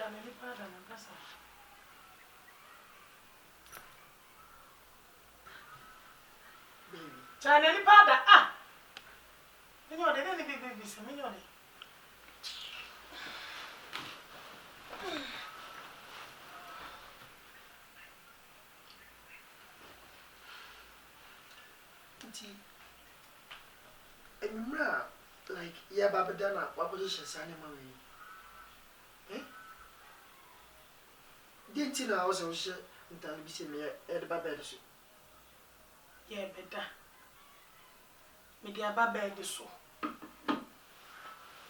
Channel pada na kasa. Baby. Channel pada ah. Minyo de ni baby se minyo de. Emra like yeah babadana what position sane mama eh didn't you know I was also ntan bi se me e de babed so Yeah better. Me dia ba bed so.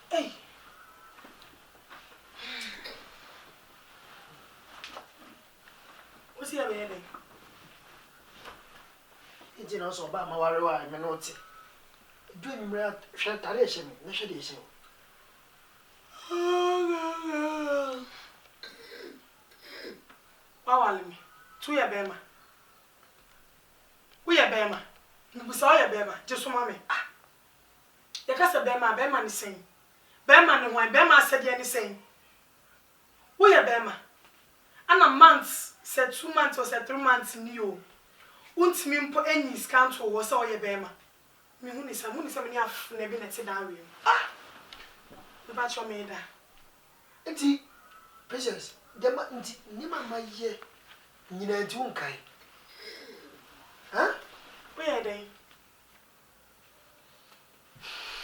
Hey. What's your baby? Enti na so ba ma ware wa me no te do emra hwe tare ehye me na hwe de ehye Wawale me. Tu ya bema. Wo ya bema. Nbusa wo ya bema. Jesu ma me. Ah. Ya kasa bema ni sen. Bema ni hwan, bema asede ni sen. Wo ya bema. Ana months, said 2 months or said 3 months ni o. Untimi mpo enyi scanto wo se wo ya bema. Me hu ni sa me af na bi na ti dan we. Ah. Me ba cho me da. enti precious dem enti ni mama ye nyina nti unkai ha Wo ya den.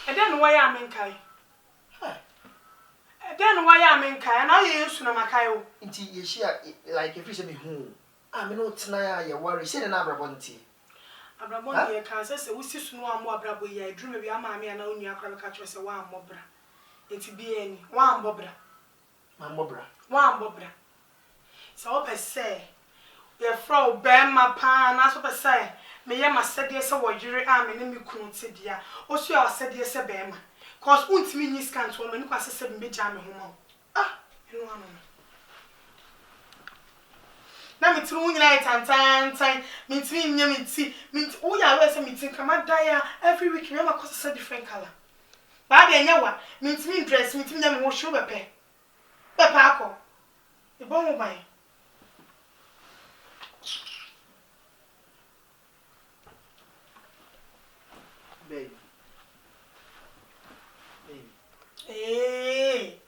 Eden wo ya menkai. ha Eden wo ya menkai na ye yesu na makai o. nti ye share like if you say me hu me no tena ya ye worry say na abrabo nti Abrabon ye kan se wusi sunu ammo abrabo ye adrume bi ama ame na onu akra ka cho se wa ammobra. Enti bi eni wa ammobra. Mambobra. Wa ammobra. Se o pese ye fro be ma pa na so pese me ye masede se wo yire a me ne me kunu te dia. O so ya asede se be ma. Cause untimi nyi scant wo me kwase se be ja me ho ma. Ah, enu anu. Na me tru nyina tantan me timi nya me ti me wo ya we se me ti kama dia every week me ma cause different color ba de nya wa me timi dress me timi nya me ho show bepe akọ e bo mo ban Baby.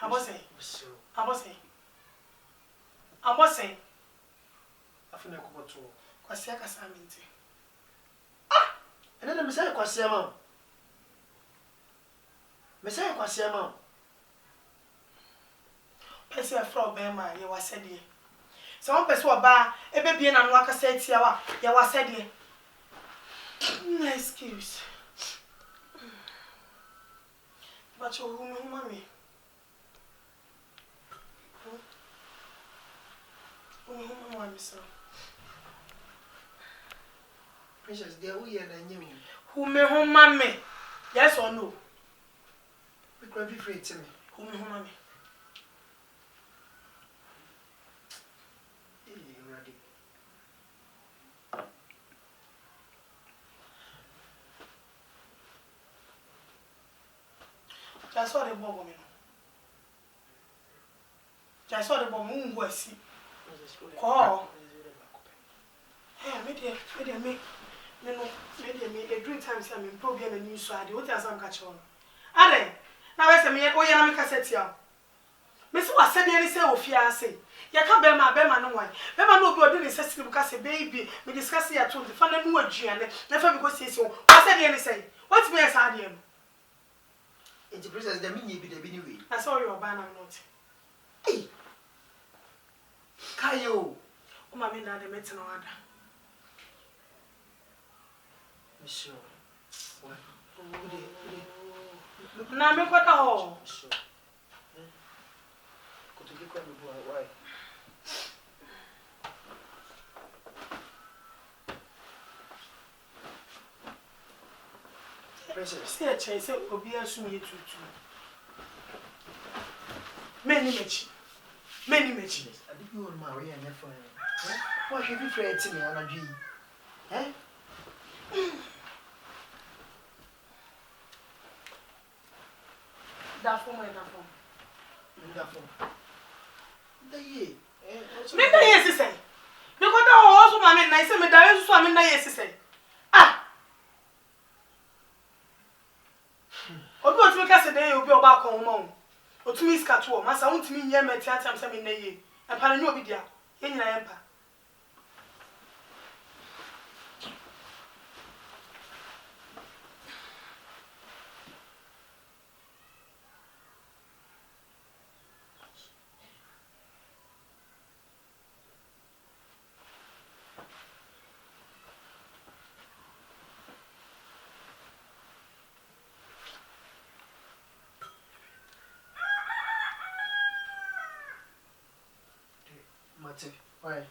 Abose So afuna ko boto kwase aka saminti ene na me say kwase ma pese afro be ma ye wasede se won pese oba ebe bie na no aka sa tia wa ye wasede no excuse but you mami mami so Princess there we na nyem who mami yes or no we could be free to me who mami ready just saw the bomb me just saw the bomb ungu asi ko me dream time say me problem na new so ade what as am catch on ade na we say me o ya na me cassette ya me say wasede ni say ofia say ya ka be ma no wan be ma no obi odi ni say sleep ka say baby me discuss ya to the fa na nu aduane na fa because say wasede ni say what me say ade am enti princess the minye bi ni we I saw your ban am not hey kayo o ma me na de metina wada sure what na me kwata ho sure ko to be kwa me why princess see a chance obi asum ye tutu many mechi I think you on my way and for what should be free to me anadwi eh da fo mo da fo Daye. Me na yes say. Me ko da ho so ma me na say me da yesu so me na yes say. Ah. Obi o timi ka se dey obi oba kon mo. O timi iska to o ma sa untimi nye me tiatam say me na ye. E pa na nyu obi dia. Ye nyina ye mpa. Mate. Why?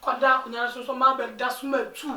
Kwada kunya so ma be da so ma tu.